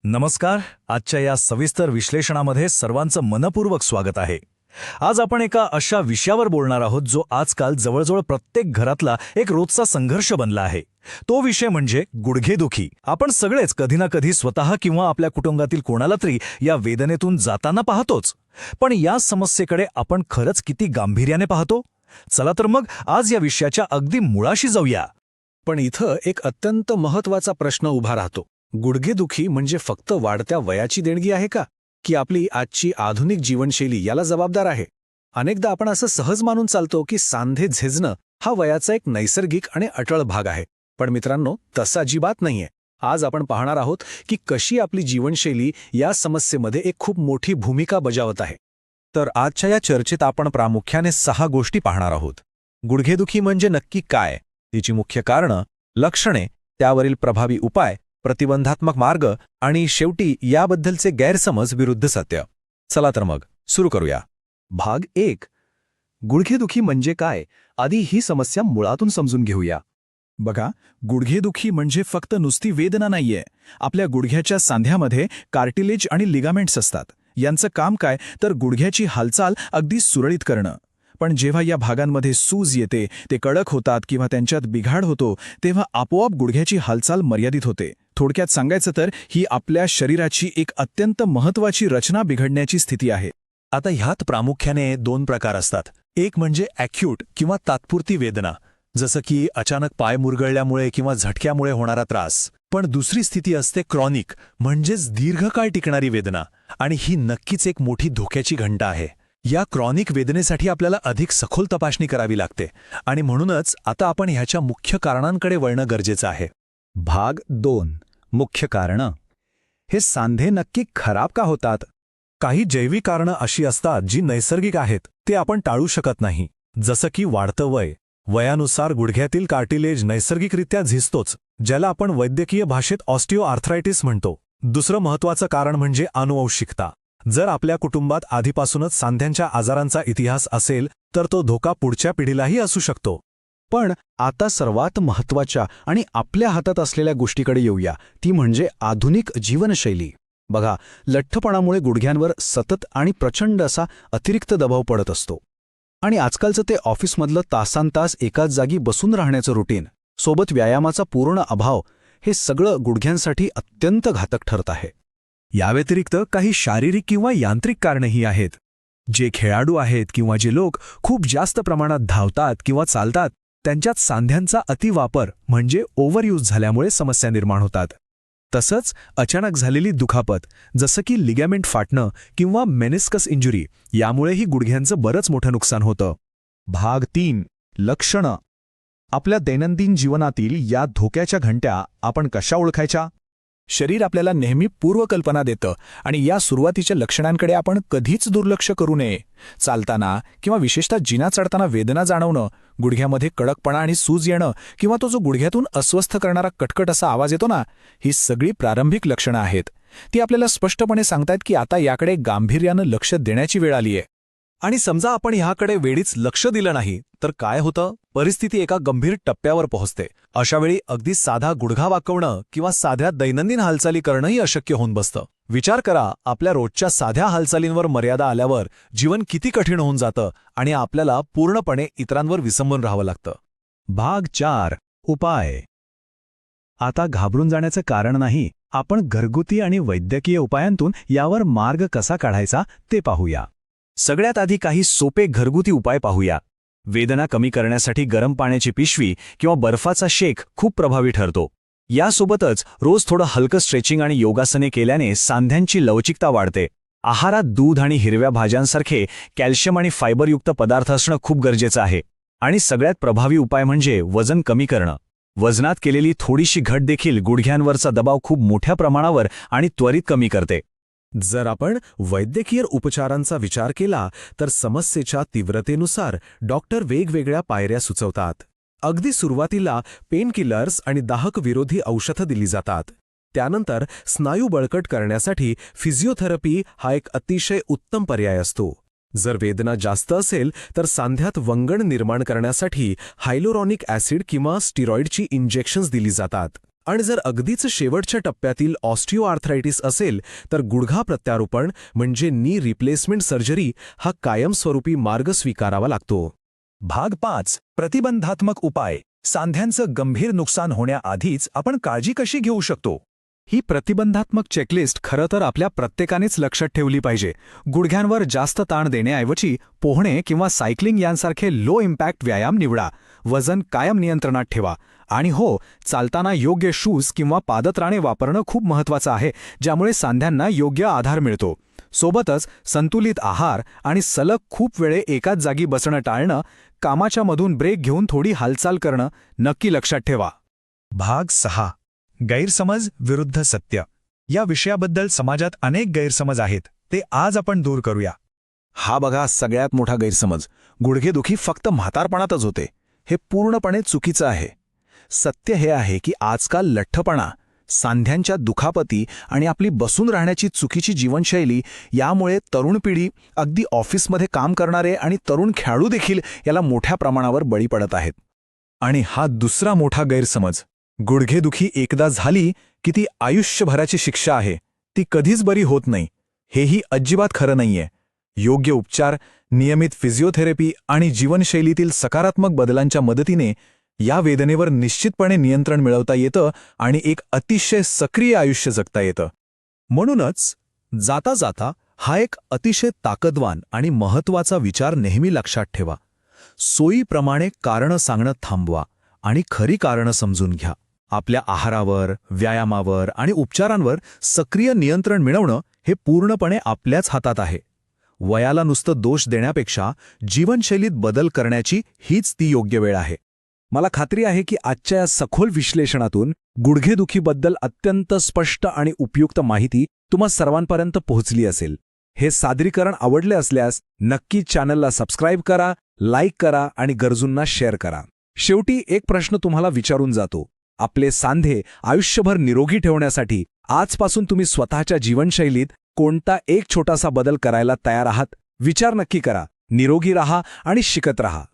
नमस्कार. आजच्या या सविस्तर विश्लेषणामध्ये सर्वांचं मनपूर्वक स्वागत आहे. आज आपण एका अशा विषयावर बोलणार आहोत जो आजकाल जवळजवळ प्रत्येक घरातला एक रोजचा संघर्ष बनला आहे. तो विषय म्हणजे गुडघेदुखी. आपण सगळेच कधी ना कधी स्वतः किंवा आपल्या कुटुंबातील कोणाला तरी या वेदनेतून जाताना पाहतोच. पण या समस्येकडे आपण खरंच किती गांभीर्याने पाहतो? चला तर मग आज या विषयाच्या अगदी मुळाशी जाऊया. पण इथं एक अत्यंत महत्त्वाचा प्रश्न उभा राहतो. गुडघेदुखी म्हणजे फक्त वाढत्या वयाची देणगी आहे का, की आपली आजची आधुनिक जीवनशैली याला जबाबदार आहे? अनेकदा आपण असं सहज मानून चालतो की सांधे झेजणं हा वयाचा एक नैसर्गिक आणि अटळ भाग आहे. पण मित्रांनो, तसं अजिबात नाहीये. आज आपण पाहणार आहोत की कशी आपली जीवनशैली या समस्येमध्ये एक खूप मोठी भूमिका बजावत आहे. तर आजच्या या चर्चेत आपण प्रामुख्याने 6 गोष्टी पाहणार आहोत. गुडघेदुखी म्हणजे नक्की काय, तिची मुख्य कारणं, लक्षणे, त्यावरील प्रभावी उपाय, प्रतिबंधात्मक मार्ग आणि शेवटी याबद्दलचे गैरसमज विरुद्ध सत्य. चला तर मग सुरू करूया. भाग 1. गुडघेदुखी म्हणजे काय, आधी ही समस्या मुळातून समजून घेऊया. बघा, गुडघेदुखी म्हणजे फक्त नुसती वेदना नाहीये. आपल्या गुडघ्याच्या सांध्यामध्ये कार्टिलेज आणि लिगामेंट्स असतात. यांचं काम काय तर गुडघ्याची हालचाल अगदी सुरळीत करणं. पण जेव्हा या भागांमध्ये सूज येते, ते कडक होतात किंवा त्यांच्यात बिघाड होतो, तेव्हा आपोआप गुडघ्याची हालचाल मर्यादित होते. थोडक्यात सांगायचं तर ही आपल्या शरीराची एक अत्यंत महत्त्वाची रचना बिघडण्याची स्थिती आहे. आता ह्यात प्रामुख्याने 2 प्रकार असतात. एक म्हणजे ॲक्यूट किंवा तात्पुरती वेदना, जसं की अचानक पाय मुरगळल्यामुळे किंवा झटक्यामुळे होणारा त्रास. पण दुसरी स्थिती असते क्रॉनिक, म्हणजेच दीर्घकाळ टिकणारी वेदना, आणि ही नक्कीच एक मोठी धोक्याची घंटा आहे. या क्रॉनिक वेदनेसाठी आपल्याला अधिक सखोल तपासणी करावी लागते, आणि म्हणूनच आता आपण ह्याच्या मुख्य कारणांकडे वळणं गरजेचं आहे. भाग 2. मुख्य कारणं. हे सांधे नक्की खराब का होतात? काही जैविक कारणं अशी असतात जी नैसर्गिक आहेत, ते आपण टाळू शकत नाही. जसं की वाढतं वय. वयानुसार गुडघ्यातील कार्टिलेज नैसर्गिकरित्या झिजतोच, ज्याला आपण वैद्यकीय भाषेत ऑस्टिओआर्थरायटिस म्हणतो. दुसरं महत्त्वाचं कारण म्हणजे आनुवंशिकता. जर आपल्या कुटुंबात आधीपासूनच सांध्यांच्या आजारांचा इतिहास असेल तर तो धोका पुढच्या पिढीलाही असू शकतो. पण आता सर्वात महत्त्वाच्या आणि आपल्या हातात असलेल्या गोष्टीकडे येऊया, ती म्हणजे आधुनिक जीवनशैली. बघा, लठ्ठपणामुळे गुडघ्यांवर सतत आणि प्रचंड असा अतिरिक्त दबाव पडत असतो. आणि आजकालचं ते ऑफिसमधलं तासांतास एकाच जागी बसून राहण्याचं रुटीन, सोबत व्यायामाचा पूर्ण अभाव, हे सगळं गुडघ्यांसाठी अत्यंत घातक ठरत आहे. या व्यतिरिक्त काही शारीरिक किंवा यांत्रिक कारणंही आहेत. जे खेळाडू आहेत किंवा जे लोक खूप जास्त प्रमाणात धावतात किंवा चालतात, त्यांच्यात सांध्यांचा अतिवापर म्हणजे ओव्हरयूज झाल्यामुळे समस्या निर्माण होतात. तसंच अचानक झालेली दुखापत, जसं की लिगॅमेंट फाटणं किंवा मेनिस्कस इंजुरी, यामुळेही गुडघ्यांचं बरंच मोठं नुकसान होतं. भाग 3. लक्षणं. आपल्या दैनंदिन जीवनातील या धोक्याच्या घंट्या आपण कशा ओळखायच्या? शरीर आपल्याला नेहमी पूर्वकल्पना देतं आणि या सुरुवातीच्या लक्षणांकडे आपण कधीच दुर्लक्ष करू नये. चालताना किंवा विशेषतः जिना चढताना वेदना जाणवणं, गुडघ्यामध्ये कडकपणा आणि सूज येणं किंवा तो जो गुडघ्यातून अस्वस्थ करणारा कटकट असा आवाज येतो ना, ही सगळी प्रारंभिक लक्षणं आहेत. ती आपल्याला स्पष्टपणे सांगतायत की आता याकडे गांभीर्यानं लक्ष देण्याची वेळ आलीय. आणि समजा आपण ह्याकडे वेळीच लक्ष दिलं नाही तर काय होतं? परिस्थिती एका गंभीर टप्प्यावर पोहोचते. अशावेळी अगदी साधा गुडघा वाकवणं किंवा साध्या दैनंदिन हालचाली करणंही अशक्य होऊन बसतं. विचार करा, आपल्या रोजच्या साध्या हालचालींवर मर्यादा आल्यावर जीवन किती कठीण होऊन जातं आणि आपल्याला पूर्णपणे इतरांवर विसंबून राहावं लागतं. भाग 4. उपाय. आता घाबरून जाण्याचं कारण नाही, आपण घरगुती आणि वैद्यकीय उपायांतून यावर मार्ग कसा काढायचा ते पाहूया. सगळ्यात आधी काही सोपे घरगुती उपाय पाहूया. वेदना कमी करण्यासाठी गरम पाण्याची पिशवी किंवा बर्फाचा शेक खूप प्रभावी ठरतो. यासोबतच रोज थोडं हलकं स्ट्रेचिंग आणि योगासने केल्याने सांध्यांची लवचिकता वाढते. आहारात दूध आणि हिरव्या भाज्यांसारखे कॅल्शियम आणि फायबरयुक्त पदार्थ असणं खूप गरजेचं आहे. आणि सगळ्यात प्रभावी उपाय म्हणजे वजन कमी करणं. वजनात केलेली थोडीशी घट देखील गुडघ्यांवरचा दबाव खूप मोठ्या प्रमाणावर आणि त्वरित कमी करते. जर आपण वैद्यकीय उपचारांचा विचार केला तर समस्येच्या तीव्रतेनुसार डॉक्टर वेगवेगळ्या पायऱ्या सुचवतात. अगदी सुरुवातीला पेनकिलर्स आणि दाहक विरोधी औषधं दिली जातात. त्यानंतर स्नायू बळकट करण्यासाठी फिजिओथेरपी हा एक अतिशय उत्तम पर्याय असतो. जर वेदना जास्त असेल तर सांध्यात वंगण निर्माण करण्यासाठी हायलोरॉनिक ॲसिड किंवा स्टिरॉइडची इंजेक्शन्स दिली जातात. आणि जर अगदीच शेवटच्या टप्प्यातील ऑस्टिओआर्थरायटिस असेल तर गुडघा प्रत्यारोपण म्हणजे नी रिप्लेसमेंट सर्जरी हा कायमस्वरूपी मार्ग स्वीकारावा लागतो. भाग 5. प्रतिबंधात्मक उपाय. सांध्यांचं गंभीर नुकसान होण्याआधीच आपण काळजी कशी घेऊ शकतो? ही प्रतिबंधात्मक चेकलिस्ट खरं तर आपल्या प्रत्येकानेच लक्षात ठेवली पाहिजे. गुडघ्यांवर जास्त ताण देण्याऐवजी पोहणे किंवा सायकलिंग यांसारखे लो इम्पॅक्ट व्यायाम निवडा. वजन कायम नियंत्रणात ठेवा. आणि हो, चालताना योग्य शूज किंवा पादत्राणे वापरणं खूप महत्त्वाचं आहे, ज्यामुळे सांध्यांना योग्य आधार मिळतो. सोबतच संतुलित आहार आणि सलग खूप वेळे एकाच जागी बसणं टाळणं, कामाच्या मधून ब्रेक घेऊन थोडी हालचाल करणं नक्की लक्षात ठेवा. भाग 6. गैरसमज विरुद्ध सत्य. या विषयाबद्दल समाजात अनेक गैरसमज आहेत, ते आज आपण दूर करूया. हा बघा सगळ्यात मोठा गैरसमज. गुडघेदुखी फक्त म्हातारपणातच होते. हे पूर्णपणे चुकीचं आहे. सत्य हे आहे की आजकाल लठ्ठपणा, सांध्यांच्या दुखापती आणि आपली बसून राहण्याची चुकीची जीवनशैली यामुळे तरुण पिढी, अगदी ऑफिसमध्ये काम करणारे आणि तरुण खेळाडू देखील याला मोठ्या प्रमाणावर बळी पडत आहेत. आणि हा दुसरा मोठा गैरसमज. गुडघेदुखी एकदा झाली की ती आयुष्यभराची शिक्षा आहे. ती कधीच बरी होत नाही. हेही अजिबात खरं नाहीये. योग्य उपचार, नियमित फिजिओथेरपी आणि जीवनशैलीतील सकारात्मक बदलांच्या मदतीने या वेदनेवर निश्चितपणे नियंत्रण मिळवता येतं आणि एक अतिशय सक्रिय आयुष्य जगता येतं. म्हणूनच जाता जाता हा एक अतिशय ताकदवान आणि महत्त्वाचा विचार नेहमी लक्षात ठेवा. सोयीप्रमाणे कारणं सांगणं थांबवा आणि खरी कारणं समजून घ्या. आपल्या आहारावर, व्यायामावर आणि उपचारांवर सक्रिय नियंत्रण मिळवणं हे पूर्णपणे आपल्याच हातात आहे. वयाला नुसतं दोष देण्यापेक्षा जीवनशैलीत बदल करण्याची हीच ती योग्य वेळ आहे. मला खात्री आहे की आजच्या या सखोल विश्लेषणातून गुडघेदुखीबद्दल अत्यंत स्पष्ट आणि उपयुक्त माहिती तुम्हा सर्वांपर्यंत पोहोचली असेल. हे सादरीकरण आवडले असल्यास नक्की चॅनलला सबस्क्राईब करा, लाईक करा आणि गरजूंना शेअर करा. शेवटी एक प्रश्न तुम्हाला विचारून जातो. आपले सांधे आयुष्यभर निरोगी ठेवण्यासाठी आजपासून तुम्ही स्वतःच्या जीवनशैलीत कोणता एक छोटासा बदल करायला तयार आहात? विचार नक्की करा. निरोगी राहा आणि शिकत राहा.